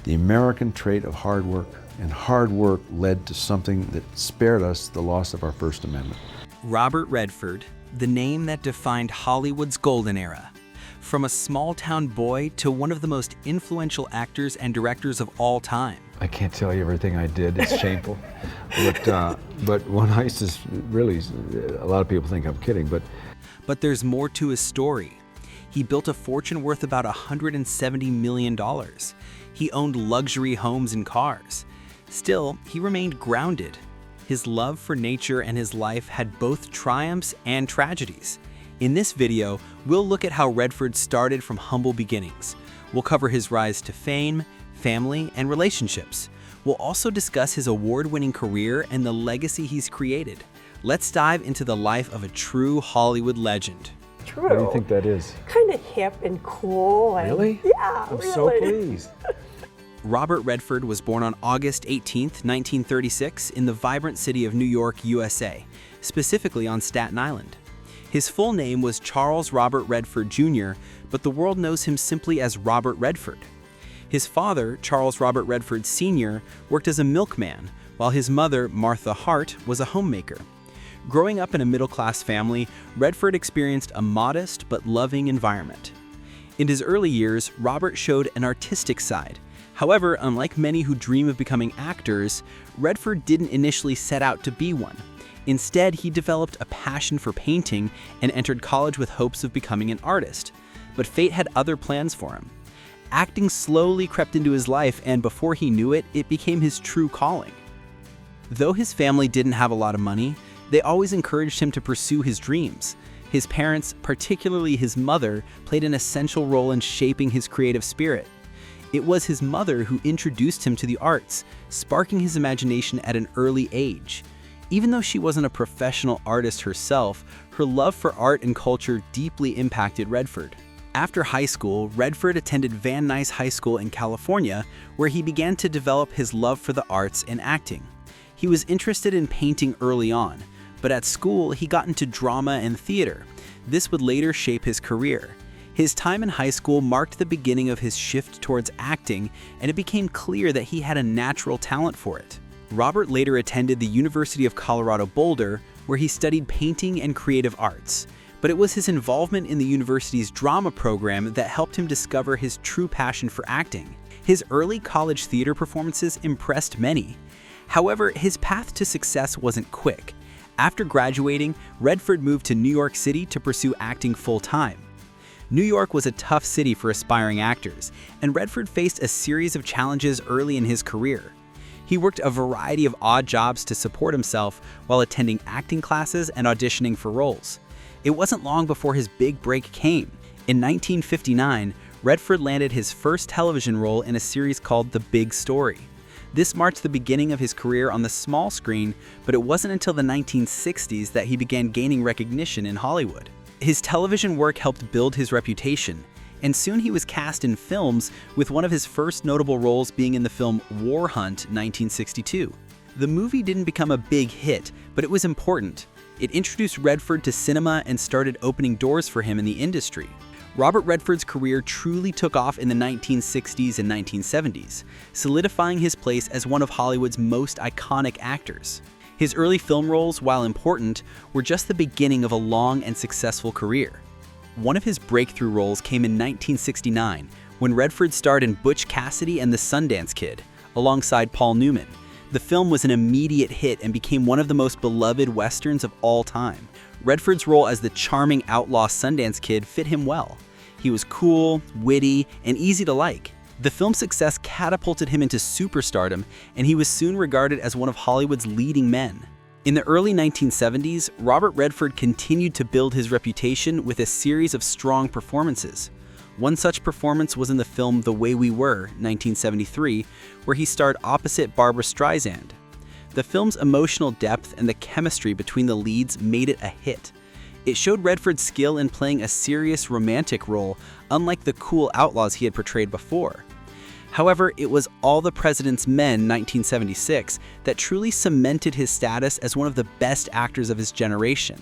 the American trait of hard work, and hard work led to something that spared us the loss of our First Amendment. Robert Redford, the name that defined Hollywood's golden era. From a small-town boy to one of the most influential actors and directors of all time. I can't tell you everything I did, it's shameful. But one heist is really, a lot of people think I'm kidding, But there's more to his story. He built a fortune worth about $170 million. He owned luxury homes and cars. Still, he remained grounded. His love for nature and his life had both triumphs and tragedies. In this video, we'll look at how Redford started from humble beginnings. We'll cover his rise to fame, family, and relationships. We'll also discuss his award-winning career and the legacy he's created. Let's dive into the life of a true Hollywood legend. True. what do you think that is? Kind of hip and cool. And, Really? Yeah, I'm really. so pleased. Robert Redford was born on August 18, 1936, in the vibrant city of New York, USA, specifically on Staten Island. His full name was Charles Robert Redford Jr., but the world knows him simply as Robert Redford. His father, Charles Robert Redford Sr., worked as a milkman, while his mother, Martha Hart, was a homemaker. Growing up in a middle-class family, Redford experienced a modest but loving environment. In his early years, Robert showed an artistic side. However, unlike many who dream of becoming actors, Redford didn't initially set out to be one. Instead, he developed a passion for painting and entered college with hopes of becoming an artist. But fate had other plans for him. Acting slowly crept into his life, and before he knew it, it became his true calling. Though his family didn't have a lot of money, they always encouraged him to pursue his dreams. His parents, particularly his mother, played an essential role in shaping his creative spirit. It was his mother who introduced him to the arts, sparking his imagination at an early age. Even though she wasn't a professional artist herself, her love for art and culture deeply impacted Redford. After high school, Redford attended Van Nuys High School in California, where he began to develop his love for the arts and acting. He was interested in painting early on, but at school he got into drama and theater. This would later shape his career. His time in high school marked the beginning of his shift towards acting, and it became clear that he had a natural talent for it. Robert later attended the University of Colorado Boulder, where he studied painting and creative arts. But it was his involvement in the university's drama program that helped him discover his true passion for acting. His early college theater performances impressed many. However, his path to success wasn't quick. After graduating, Redford moved to New York City to pursue acting full-time. New York was a tough city for aspiring actors, and Redford faced a series of challenges early in his career. He worked a variety of odd jobs to support himself while attending acting classes and auditioning for roles. It wasn't long before his big break came. In 1959, Redford landed his first television role in a series called The Big Story. This marked the beginning of his career on the small screen, but it wasn't until the 1960s that he began gaining recognition in Hollywood. His television work helped build his reputation, and soon he was cast in films, with one of his first notable roles being in the film War Hunt 1962. The movie didn't become a big hit, but it was important. It introduced Redford to cinema and started opening doors for him in the industry. Robert Redford's career truly took off in the 1960s and 1970s, solidifying his place as one of Hollywood's most iconic actors. His early film roles, while important, were just the beginning of a long and successful career. One of his breakthrough roles came in 1969, when Redford starred in Butch Cassidy and the Sundance Kid, alongside Paul Newman. The film was an immediate hit and became one of the most beloved westerns of all time. Redford's role as the charming outlaw Sundance Kid fit him well. He was cool, witty, and easy to like. The film's success catapulted him into superstardom, and he was soon regarded as one of Hollywood's leading men. In the early 1970s, Robert Redford continued to build his reputation with a series of strong performances. One such performance was in the film The Way We Were, 1973, where he starred opposite Barbra Streisand. The film's emotional depth and the chemistry between the leads made it a hit. It showed Redford's skill in playing a serious romantic role, unlike the cool outlaws he had portrayed before. However, it was All the President's Men, 1976, that truly cemented his status as one of the best actors of his generation.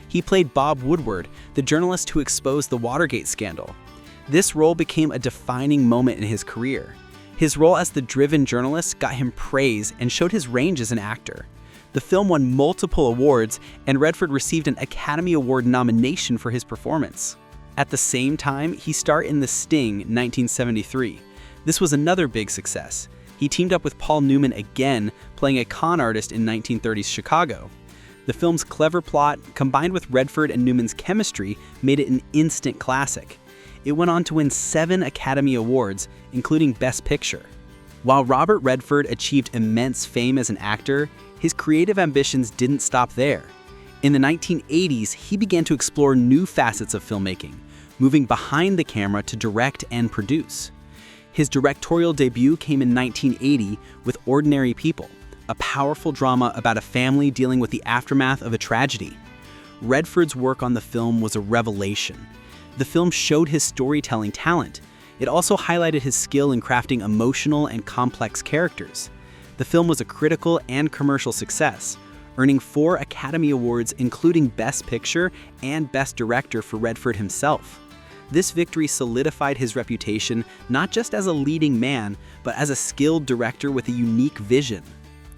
He played Bob Woodward, the journalist who exposed the Watergate scandal. This role became a defining moment in his career. His role as the driven journalist got him praise and showed his range as an actor. The film won multiple awards, and Redford received an Academy Award nomination for his performance. At the same time, he starred in The Sting, 1973. This was another big success. He teamed up with Paul Newman again, playing a con artist in 1930s Chicago. The film's clever plot, combined with Redford and Newman's chemistry, made it an instant classic. It went on to win 7 Academy Awards, including Best Picture. While Robert Redford achieved immense fame as an actor, his creative ambitions didn't stop there. In the 1980s, he began to explore new facets of filmmaking, moving behind the camera to direct and produce. His directorial debut came in 1980 with Ordinary People, a powerful drama about a family dealing with the aftermath of a tragedy. Redford's work on the film was a revelation. The film showed his storytelling talent. It also highlighted his skill in crafting emotional and complex characters. The film was a critical and commercial success, earning 4 Academy Awards, including Best Picture and Best Director for Redford himself. This victory solidified his reputation not just as a leading man, but as a skilled director with a unique vision.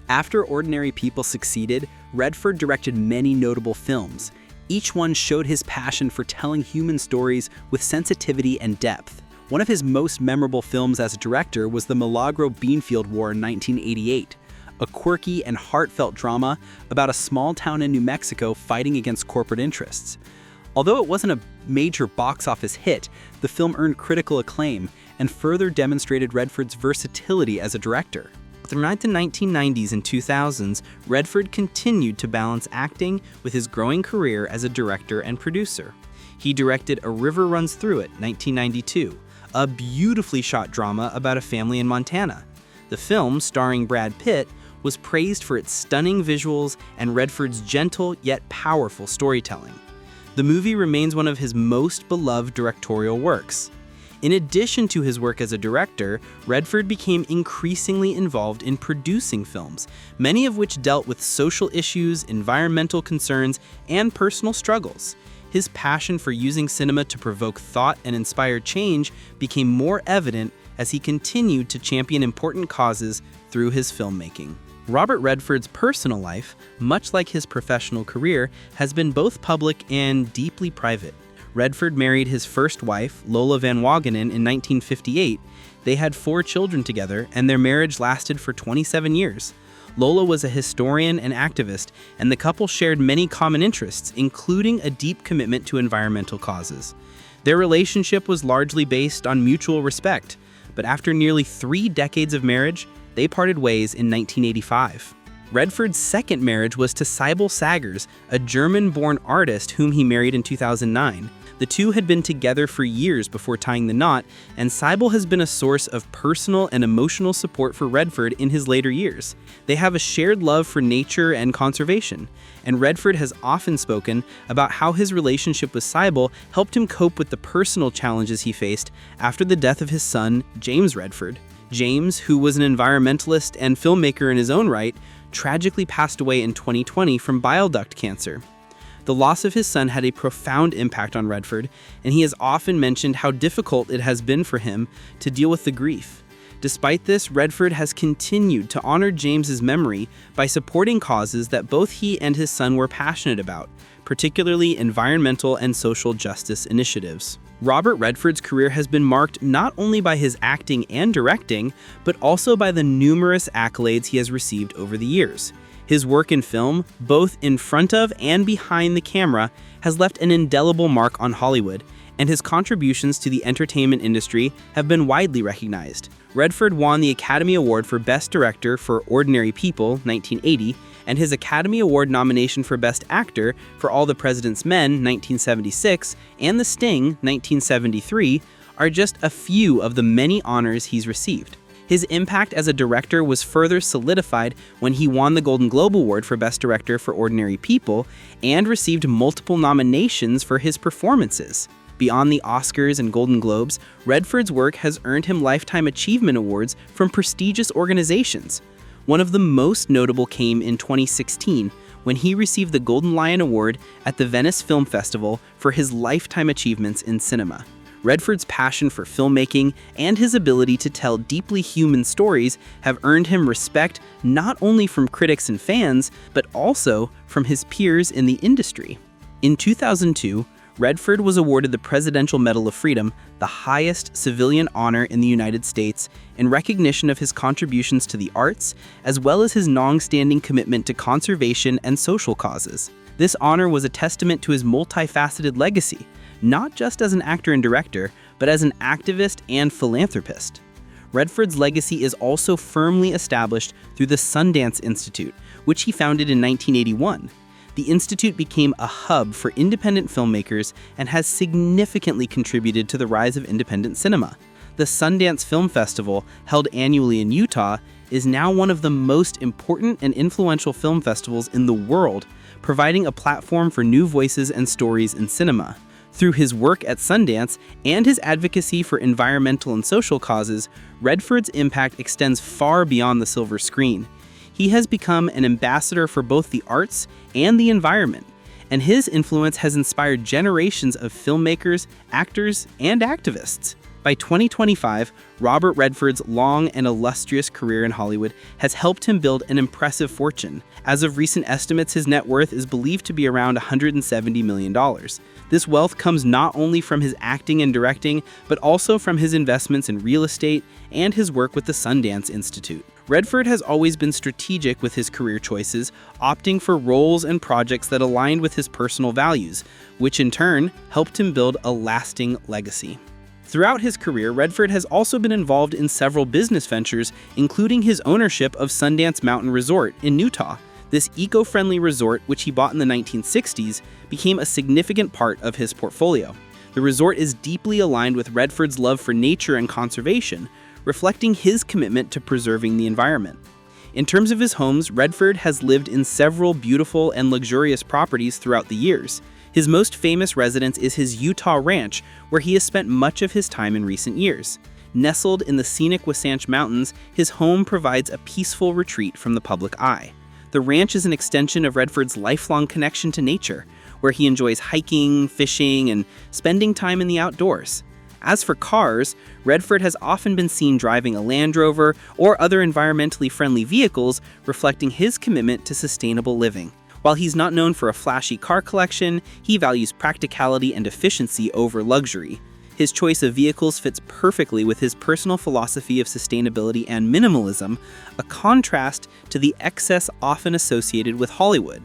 After Ordinary People succeeded, Redford directed many notable films. Each one showed his passion for telling human stories with sensitivity and depth. One of his most memorable films as a director was the Milagro Beanfield War in 1988, a quirky and heartfelt drama about a small town in New Mexico fighting against corporate interests. Although it wasn't a major box office hit, the film earned critical acclaim and further demonstrated Redford's versatility as a director. Throughout the 1990s and 2000s, Redford continued to balance acting with his growing career as a director and producer. He directed A River Runs Through It, 1992, a beautifully shot drama about a family in Montana. The film, starring Brad Pitt, was praised for its stunning visuals and Redford's gentle yet powerful storytelling. The movie remains one of his most beloved directorial works. In addition to his work as a director, Redford became increasingly involved in producing films, many of which dealt with social issues, environmental concerns, and personal struggles. His passion for using cinema to provoke thought and inspire change became more evident as he continued to champion important causes through his filmmaking. Robert Redford's personal life, much like his professional career, has been both public and deeply private. Redford married his first wife, Lola Van Wagenen, in 1958. They had 4 children together, and their marriage lasted for 27 years. Lola was a historian and activist, and the couple shared many common interests, including a deep commitment to environmental causes. Their relationship was largely based on mutual respect, but after nearly 3 decades of marriage, they parted ways in 1985. Redford's second marriage was to Sybil Sagers, a German-born artist whom he married in 2009. The two had been together for years before tying the knot, and Sybil has been a source of personal and emotional support for Redford in his later years. They have a shared love for nature and conservation, and Redford has often spoken about how his relationship with Sybil helped him cope with the personal challenges he faced after the death of his son, James Redford. James, who was an environmentalist and filmmaker in his own right, tragically passed away in 2020 from bile duct cancer. The loss of his son had a profound impact on Redford, and he has often mentioned how difficult it has been for him to deal with the grief. Despite this, Redford has continued to honor James's memory by supporting causes that both he and his son were passionate about, particularly environmental and social justice initiatives. Robert Redford's career has been marked not only by his acting and directing, but also by the numerous accolades he has received over the years. His work in film, both in front of and behind the camera, has left an indelible mark on Hollywood, and his contributions to the entertainment industry have been widely recognized. Redford won the Academy Award for Best Director for Ordinary People, 1980, and his Academy Award nomination for Best Actor for All the President's Men, 1976, and The Sting, 1973, are just a few of the many honors he's received. His impact as a director was further solidified when he won the Golden Globe Award for Best Director for Ordinary People and received multiple nominations for his performances. Beyond the Oscars and Golden Globes, Redford's work has earned him Lifetime Achievement Awards from prestigious organizations. One of the most notable came in 2016 when he received the Golden Lion Award at the Venice Film Festival for his lifetime achievements in cinema. Redford's passion for filmmaking and his ability to tell deeply human stories have earned him respect not only from critics and fans, but also from his peers in the industry. In 2002, Redford was awarded the Presidential Medal of Freedom, the highest civilian honor in the United States, in recognition of his contributions to the arts, as well as his long-standing commitment to conservation and social causes. This honor was a testament to his multifaceted legacy, not just as an actor and director, but as an activist and philanthropist. Redford's legacy is also firmly established through the Sundance Institute, which he founded in 1981. The Institute became a hub for independent filmmakers and has significantly contributed to the rise of independent cinema. The Sundance Film Festival, held annually in Utah, is now one of the most important and influential film festivals in the world, providing a platform for new voices and stories in cinema. Through his work at Sundance and his advocacy for environmental and social causes, Redford's impact extends far beyond the silver screen. He has become an ambassador for both the arts and the environment, and his influence has inspired generations of filmmakers, actors, and activists. By 2025, Robert Redford's long and illustrious career in Hollywood has helped him build an impressive fortune. As of recent estimates, his net worth is believed to be around $170 million. This wealth comes not only from his acting and directing, but also from his investments in real estate and his work with the Sundance Institute. Redford has always been strategic with his career choices, opting for roles and projects that aligned with his personal values, which in turn helped him build a lasting legacy. Throughout his career, Redford has also been involved in several business ventures, including his ownership of Sundance Mountain Resort in Utah. This eco-friendly resort, which he bought in the 1960s, became a significant part of his portfolio. The resort is deeply aligned with Redford's love for nature and conservation, reflecting his commitment to preserving the environment. In terms of his homes, Redford has lived in several beautiful and luxurious properties throughout the years. His most famous residence is his Utah ranch, where he has spent much of his time in recent years. Nestled in the scenic Wasatch Mountains, his home provides a peaceful retreat from the public eye. The ranch is an extension of Redford's lifelong connection to nature, where he enjoys hiking, fishing, and spending time in the outdoors. As for cars, Redford has often been seen driving a Land Rover or other environmentally friendly vehicles, reflecting his commitment to sustainable living. While he's not known for a flashy car collection, he values practicality and efficiency over luxury. His choice of vehicles fits perfectly with his personal philosophy of sustainability and minimalism, a contrast to the excess often associated with Hollywood.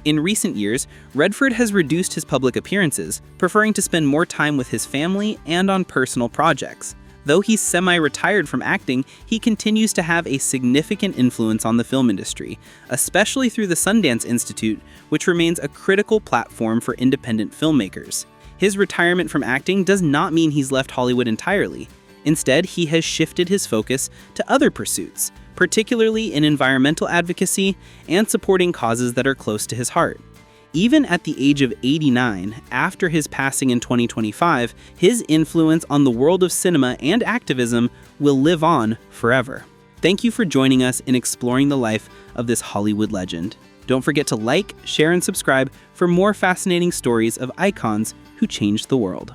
In recent years, Redford has reduced his public appearances, preferring to spend more time with his family and on personal projects. Though he's semi-retired from acting, he continues to have a significant influence on the film industry, especially through the Sundance Institute, which remains a critical platform for independent filmmakers. His retirement from acting does not mean he's left Hollywood entirely. Instead, he has shifted his focus to other pursuits, particularly in environmental advocacy and supporting causes that are close to his heart. Even at the age of 89, after his passing in 2025, his influence on the world of cinema and activism will live on forever. Thank you for joining us in exploring the life of this Hollywood legend. Don't forget to like, share, and subscribe for more fascinating stories of icons who changed the world.